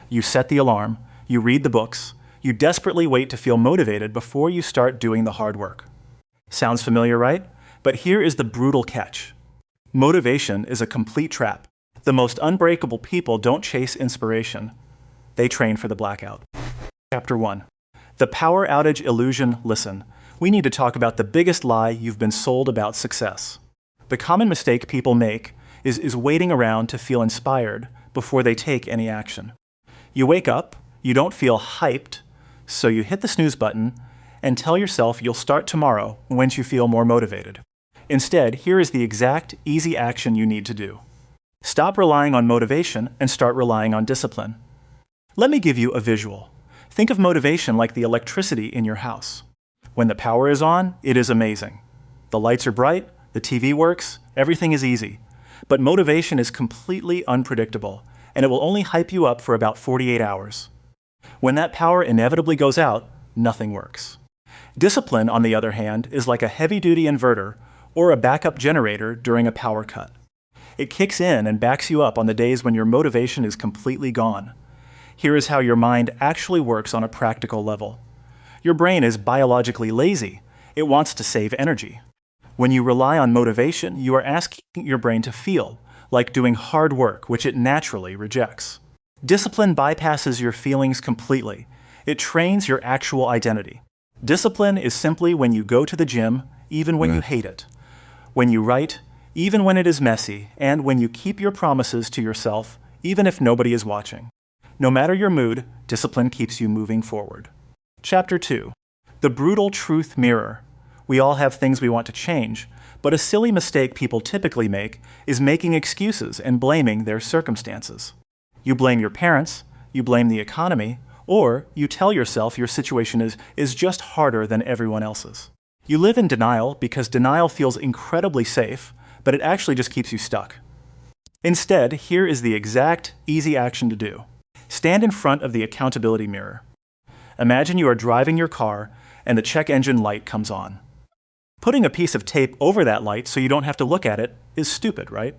You set the alarm, you read the books, you desperately wait to feel motivated before you start doing the hard work. Sounds familiar, right? But here is the brutal catch. Motivation is a complete trap. The most unbreakable people don't chase inspiration. They train for the blackout. Chapter 1. The power outage illusion. Listen, we need to talk about the biggest lie you've been sold about success. The common mistake people make is waiting around to feel inspired before they take any action. You wake up, you don't feel hyped, so you hit the snooze button and tell yourself you'll start tomorrow once you feel more motivated. Instead, here is the exact, easy action you need to do. Stop relying on motivation and start relying on discipline. Let me give you a visual. Think of motivation like the electricity in your house. When the power is on, it is amazing. The lights are bright, the TV works, everything is easy. But motivation is completely unpredictable, and it will only hype you up for about 48 hours. When that power inevitably goes out, nothing works. Discipline, on the other hand, is like a heavy-duty inverter or a backup generator during a power cut. It kicks in and backs you up on the days when your motivation is completely gone. Here is how your mind actually works on a practical level. Your brain is biologically lazy. It wants to save energy. When you rely on motivation, you are asking your brain to feel, like doing hard work, which it naturally rejects. Discipline bypasses your feelings completely. It trains your actual identity. Discipline is simply when you go to the gym, even when you hate it. When you write, even when it is messy, and when you keep your promises to yourself, even if nobody is watching. No matter your mood, discipline keeps you moving forward. Chapter 2. The brutal truth mirror. We all have things we want to change, but a silly mistake people typically make is making excuses and blaming their circumstances. You blame your parents, you blame the economy, or you tell yourself your situation is just harder than everyone else's. You live in denial because denial feels incredibly safe, but it actually just keeps you stuck. Instead, here is the exact, easy action to do. Stand in front of the accountability mirror. Imagine you are driving your car and the check engine light comes on. Putting a piece of tape over that light so you don't have to look at it is stupid, right?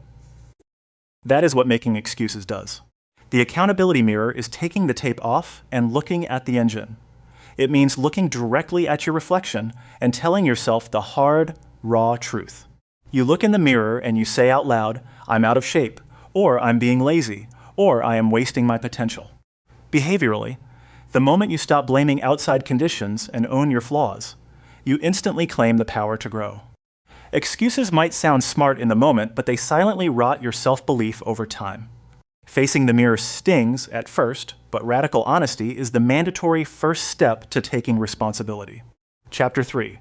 That is what making excuses does. The accountability mirror is taking the tape off and looking at the engine. It means looking directly at your reflection and telling yourself the hard, raw truth. You look in the mirror and you say out loud, "I'm out of shape," or "I'm being lazy," or "I am wasting my potential." Behaviorally, the moment you stop blaming outside conditions and own your flaws, you instantly claim the power to grow. Excuses might sound smart in the moment, but they silently rot your self-belief over time. Facing the mirror stings at first, but radical honesty is the mandatory first step to taking responsibility. Chapter 3.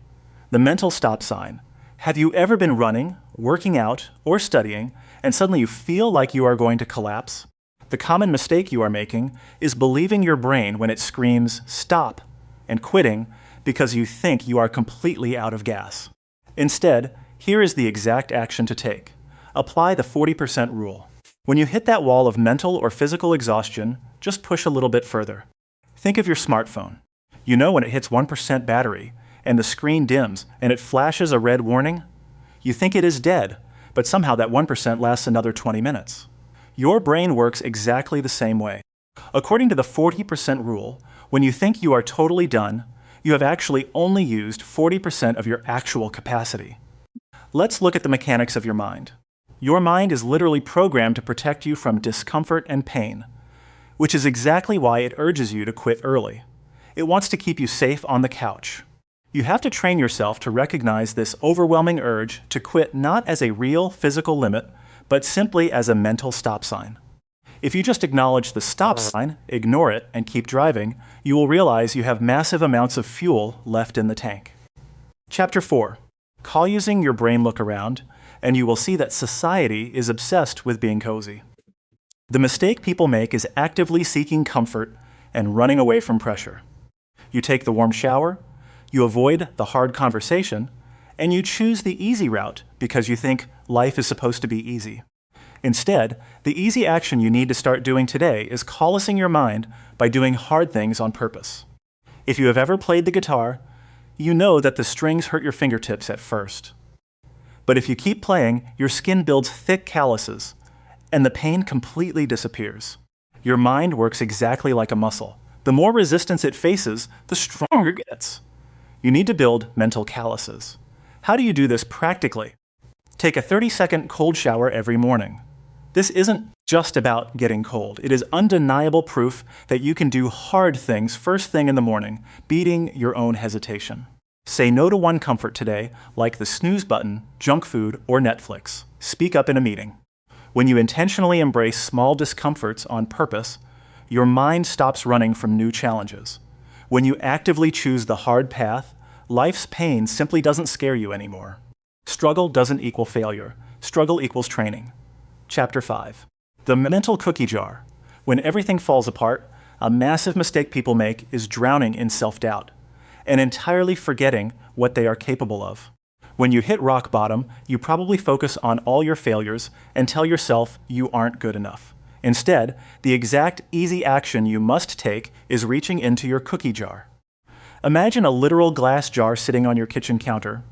The mental stop sign. Have you ever been running, working out, or studying, and suddenly you feel like you are going to collapse? The common mistake you are making is believing your brain when it screams, "Stop," and quitting because you think you are completely out of gas. Instead, here is the exact action to take. Apply the 40% rule. When you hit that wall of mental or physical exhaustion, just push a little bit further. Think of your smartphone. You know when it hits 1% battery, and the screen dims, and it flashes a red warning? You think it is dead, but somehow that 1% lasts another 20 minutes. Your brain works exactly the same way. According to the 40% rule, when you think you are totally done, you have actually only used 40% of your actual capacity. Let's look at the mechanics of your mind. Your mind is literally programmed to protect you from discomfort and pain, which is exactly why it urges you to quit early. It wants to keep you safe on the couch. You have to train yourself to recognize this overwhelming urge to quit not as a real physical limit, but simply as a mental stop sign. If you just acknowledge the stop sign, ignore it, and keep driving, you will realize you have massive amounts of fuel left in the tank. Chapter 4. Call using your brain look around, and you will see that society is obsessed with being cozy. The mistake people make is actively seeking comfort and running away from pressure. You take the warm shower, you avoid the hard conversation, and you choose the easy route because you think life is supposed to be easy. Instead, the easy action you need to start doing today is callousing your mind by doing hard things on purpose. If you have ever played the guitar, you know that the strings hurt your fingertips at first. But if you keep playing, your skin builds thick calluses, and the pain completely disappears. Your mind works exactly like a muscle. The more resistance it faces, the stronger it gets. You need to build mental calluses. How do you do this practically? Take a 30-second cold shower every morning. This isn't just about getting cold. It is undeniable proof that you can do hard things first thing in the morning, beating your own hesitation. Say no to one comfort today, like the snooze button, junk food, or Netflix. Speak up in a meeting. When you intentionally embrace small discomforts on purpose, your mind stops running from new challenges. When you actively choose the hard path, life's pain simply doesn't scare you anymore. Struggle doesn't equal failure. Struggle equals training. Chapter 5. The mental cookie jar. When everything falls apart, a massive mistake people make is drowning in self-doubt and entirely forgetting what they are capable of. When you hit rock bottom, you probably focus on all your failures and tell yourself you aren't good enough. Instead, the exact easy action you must take is reaching into your cookie jar. Imagine a literal glass jar sitting on your kitchen counter.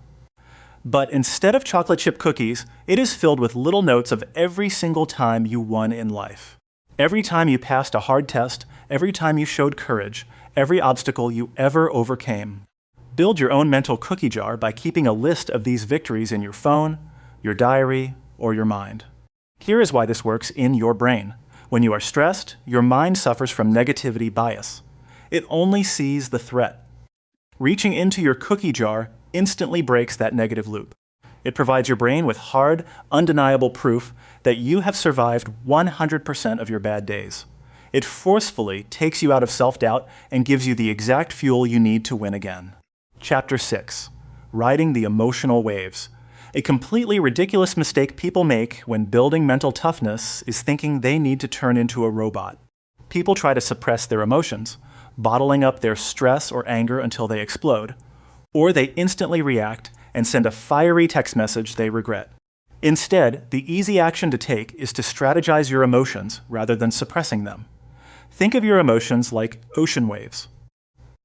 But instead of chocolate chip cookies, it is filled with little notes of every single time you won in life. Every time you passed a hard test, every time you showed courage, every obstacle you ever overcame. Build your own mental cookie jar by keeping a list of these victories in your phone, your diary, or your mind. Here is why this works in your brain. When you are stressed, your mind suffers from negativity bias. It only sees the threat. Reaching into your cookie jar instantly breaks that negative loop. It provides your brain with hard, undeniable proof that you have survived 100% of your bad days. It forcefully takes you out of self-doubt and gives you the exact fuel you need to win again. Chapter 6. Riding the emotional waves. A completely ridiculous mistake people make when building mental toughness is thinking they need to turn into a robot. People try to suppress their emotions, bottling up their stress or anger until they explode, or they instantly react and send a fiery text message they regret. Instead, the easy action to take is to strategize your emotions rather than suppressing them. Think of your emotions like ocean waves.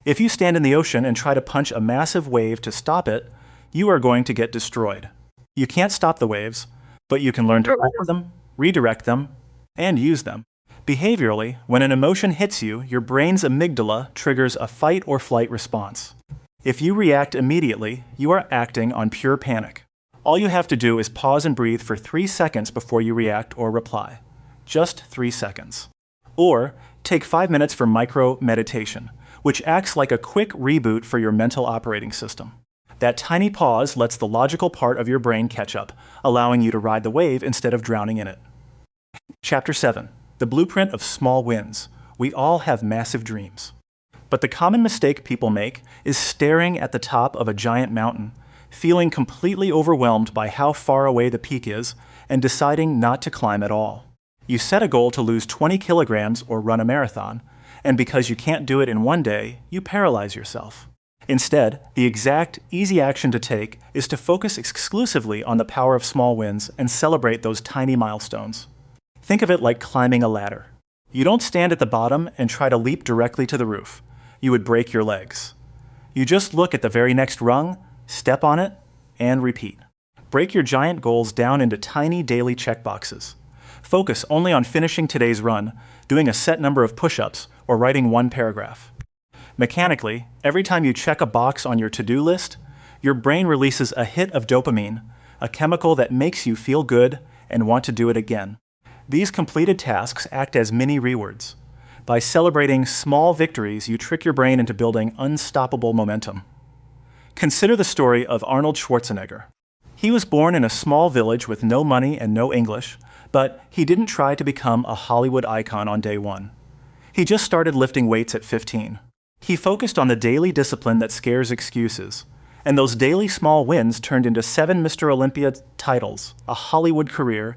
If you stand in the ocean and try to punch a massive wave to stop it, you are going to get destroyed. You can't stop the waves, but you can learn to ride them, redirect them, and use them. Behaviorally, when an emotion hits you, your brain's amygdala triggers a fight or flight response. If you react immediately, you are acting on pure panic. All you have to do is pause and breathe for 3 seconds before you react or reply. Just 3 seconds. Or take 5 minutes for micro-meditation, which acts like a quick reboot for your mental operating system. That tiny pause lets the logical part of your brain catch up, allowing you to ride the wave instead of drowning in it. Chapter 7. The blueprint of small wins. We all have massive dreams. But the common mistake people make is staring at the top of a giant mountain, feeling completely overwhelmed by how far away the peak is, and deciding not to climb at all. You set a goal to lose 20 kilograms or run a marathon, and because you can't do it in one day, you paralyze yourself. Instead, the exact, easy action to take is to focus exclusively on the power of small wins and celebrate those tiny milestones. Think of it like climbing a ladder. You don't stand at the bottom and try to leap directly to the roof. You would break your legs. You just look at the very next rung, step on it, and repeat. Break your giant goals down into tiny daily checkboxes. Focus only on finishing today's run, doing a set number of push-ups, or writing one paragraph. Mechanically, every time you check a box on your to-do list, your brain releases a hit of dopamine, a chemical that makes you feel good and want to do it again. These completed tasks act as mini rewards. By celebrating small victories, you trick your brain into building unstoppable momentum. Consider the story of Arnold Schwarzenegger. He was born in a small village with no money and no English, but he didn't try to become a Hollywood icon on day one. He just started lifting weights at 15. He focused on the daily discipline that scares excuses, and those daily small wins turned into 7 Mr. Olympia titles, a Hollywood career,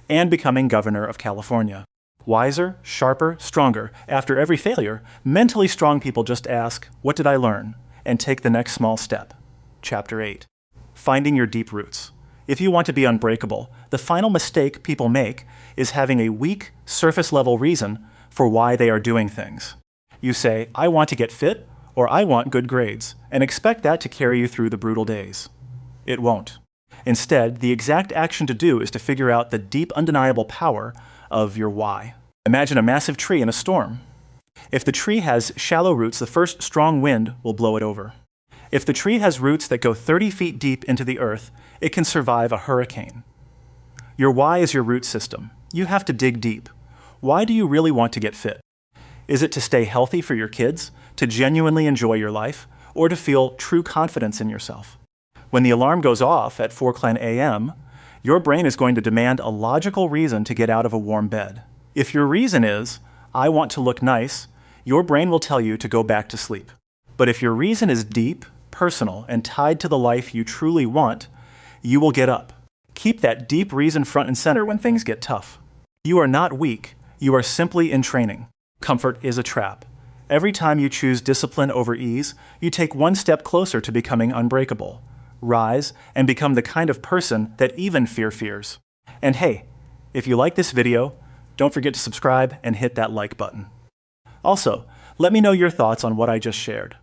and becoming governor of California. Wiser, sharper, stronger. After every failure, mentally strong people just ask, "What did I learn?" and take the next small step. Chapter 8. Finding your deep roots. If you want to be unbreakable, the final mistake people make is having a weak, surface-level reason for why they are doing things. You say, "I want to get fit," or "I want good grades," and expect that to carry you through the brutal days. It won't. Instead, the exact action to do is to figure out the deep, undeniable power of your why. Imagine a massive tree in a storm. If the tree has shallow roots, the first strong wind will blow it over. If the tree has roots that go 30 feet deep into the earth, it can survive a hurricane. Your why is your root system. You have to dig deep. Why do you really want to get fit? Is it to stay healthy for your kids, to genuinely enjoy your life, or to feel true confidence in yourself? When the alarm goes off at 4:00 a.m., your brain is going to demand a logical reason to get out of a warm bed. If your reason is, I want to look nice, your brain will tell you to go back to sleep. But if your reason is deep, personal, and tied to the life you truly want, you will get up. Keep that deep reason front and center when things get tough. You are not weak, you are simply in training. Comfort is a trap. Every time you choose discipline over ease, you take one step closer to becoming unbreakable. Rise and become the kind of person that even fear fears. And hey, if you like this video, don't forget to subscribe and hit that like button. Also, let me know your thoughts on what I just shared.